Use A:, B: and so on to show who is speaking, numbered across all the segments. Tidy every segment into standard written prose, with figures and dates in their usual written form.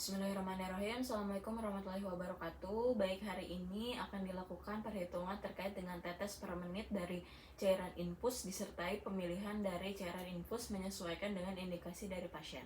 A: Bismillahirrahmanirrahim. Assalamualaikum warahmatullahi wabarakatuh. Baik, hari ini akan dilakukan perhitungan terkait dengan tetes per menit dari cairan infus disertai pemilihan dari cairan infus menyesuaikan dengan indikasi dari pasien.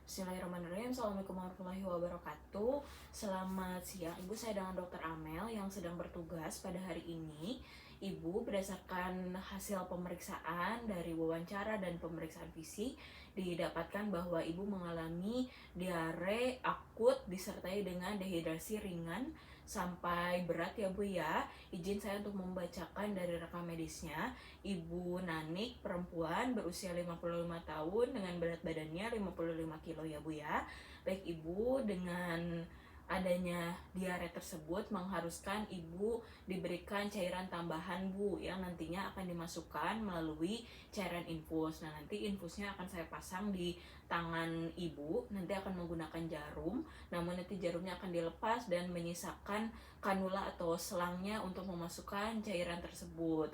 A: Bismillahirrahmanirrahim. Assalamualaikum warahmatullahi wabarakatuh. Selamat siang, Ibu. Saya dengan Dr. Amel yang sedang bertugas pada hari ini. Ibu, berdasarkan hasil pemeriksaan dari wawancara dan pemeriksaan fisik, didapatkan bahwa Ibu mengalami diare akut disertai dengan dehidrasi ringan sampai berat ya Bu ya. Izin saya untuk membacakan dari rekam medisnya. Ibu Nanik, perempuan, berusia 55 tahun dengan berat badannya 55 kilo ya Bu ya. Baik Ibu, dengan adanya diare tersebut mengharuskan Ibu diberikan cairan tambahan Bu yang nantinya akan dimasukkan melalui cairan infus. Nah, nanti infusnya akan saya pasang di tangan Ibu, nanti akan menggunakan jarum, namun nanti jarumnya akan dilepas dan menyisakan kanula atau selangnya untuk memasukkan cairan tersebut,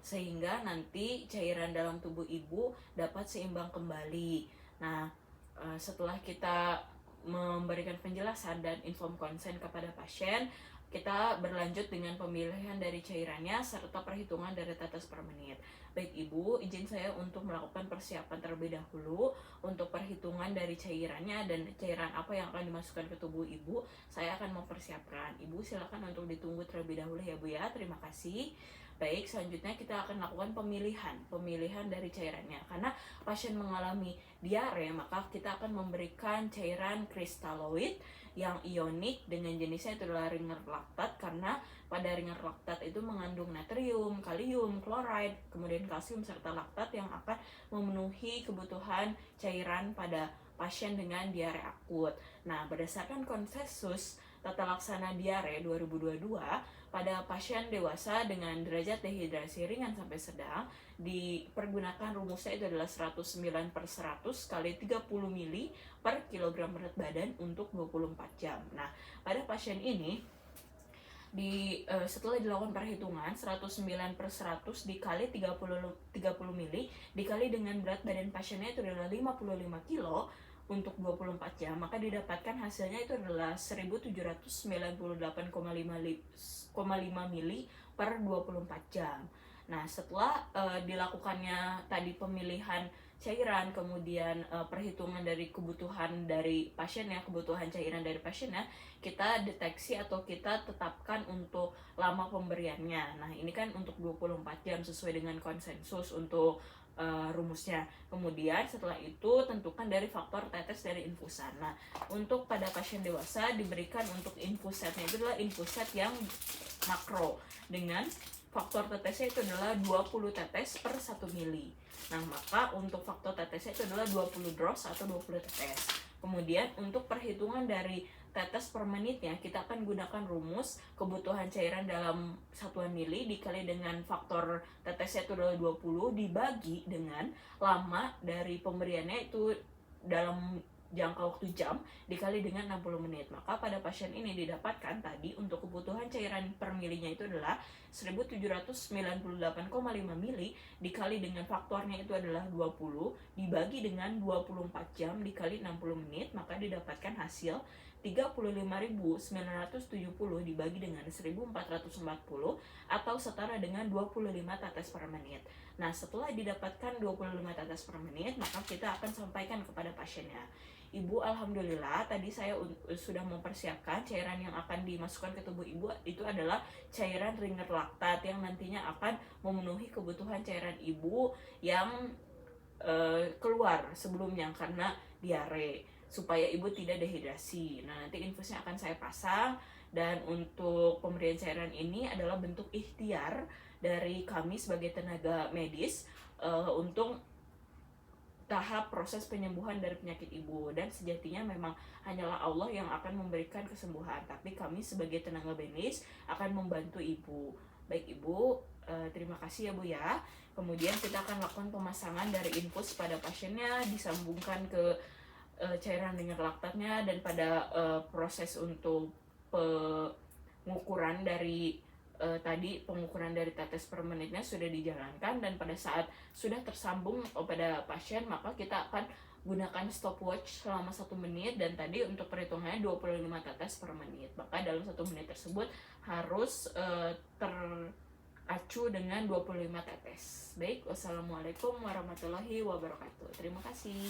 A: sehingga nanti cairan dalam tubuh Ibu dapat seimbang kembali. Nah, setelah kita memberikan penjelasan dan inform konsen kepada pasien, kita berlanjut dengan pemilihan dari cairannya serta perhitungan dari tetes per menit. Baik Ibu, izin saya untuk melakukan persiapan terlebih dahulu untuk perhitungan dari cairannya dan cairan apa yang akan dimasukkan ke tubuh Ibu. Saya akan mempersiapkan. Ibu silakan untuk ditunggu terlebih dahulu ya Bu ya. Terima kasih. Baik, selanjutnya kita akan lakukan pemilihan dari cairannya. Karena pasien mengalami diare, maka kita akan memberikan cairan kristaloid yang ionik dengan jenisnya itu adalah ringer laktat, karena pada ringer laktat itu mengandung natrium, kalium, klorida, kemudian kalsium serta laktat yang akan memenuhi kebutuhan cairan pada pasien dengan diare akut. Nah, berdasarkan konsensus tata laksana diare 2022, pada pasien dewasa dengan derajat dehidrasi ringan sampai sedang dipergunakan rumusnya itu adalah 109/100 kali 30 mili per kilogram berat badan untuk 24 jam. Nah, pada pasien ini setelah dilakukan perhitungan 109/100 dikali 30 mili dikali dengan berat badan pasiennya itu adalah 55 kilo untuk 24 jam, maka didapatkan hasilnya itu adalah 1798,5 mili per 24 jam. Nah, setelah dilakukannya tadi pemilihan cairan, kemudian perhitungan dari kebutuhan dari pasiennya, kebutuhan cairan dari pasiennya, kita deteksi atau kita tetapkan untuk lama pemberiannya. Nah, ini kan untuk 24 jam sesuai dengan konsensus untuk rumusnya. Kemudian setelah itu tentukan dari faktor tetes dari infusan. Nah, untuk pada pasien dewasa diberikan untuk infus setnya itu adalah infus set yang makro dengan faktor tetesnya itu adalah 20 tetes per 1 mili. Nah, maka untuk faktor tetesnya itu adalah 20 drops atau 20 tetes. Kemudian untuk perhitungan dari tetes per menitnya, kita akan gunakan rumus kebutuhan cairan dalam satuan mili dikali dengan faktor tetesnya itu adalah 20 dibagi dengan lama dari pemberiannya itu dalam jangka waktu jam dikali dengan 60 menit. Maka pada pasien ini didapatkan tadi untuk kebutuhan cairan per milinya itu adalah 1798,5 mili dikali dengan faktornya itu adalah 20 dibagi dengan 24 jam dikali 60 menit, maka didapatkan hasil 35.970 dibagi dengan 1440 atau setara dengan 25 tetes per menit. Nah, setelah didapatkan 25 tetes per menit, maka kita akan sampaikan kepada pasiennya. Ibu, alhamdulillah tadi saya sudah mempersiapkan cairan yang akan dimasukkan ke tubuh Ibu itu adalah cairan ringer laktat yang nantinya akan memenuhi kebutuhan cairan Ibu yang keluar sebelumnya karena diare, supaya Ibu tidak dehidrasi. Nah, nanti infusnya akan saya pasang, dan untuk pemberian cairan ini adalah bentuk ikhtiar dari kami sebagai tenaga medis untuk tahap proses penyembuhan dari penyakit Ibu, dan sejatinya memang hanyalah Allah yang akan memberikan kesembuhan, tapi kami sebagai tenaga medis akan membantu Ibu. Baik Ibu, terima kasih ya Bu ya. Kemudian kita akan lakukan pemasangan dari infus pada pasiennya, disambungkan ke cairan ringer laktatnya, dan pada proses untuk pengukuran dari tadi pengukuran dari tetes per menitnya sudah dijalankan, dan pada saat sudah tersambung pada pasien maka kita akan gunakan stopwatch selama 1 menit, dan tadi untuk perhitungannya 25 tetes per menit. Maka dalam 1 menit tersebut harus teracu dengan 25 tetes. Baik, wassalamualaikum warahmatullahi wabarakatuh. Terima kasih.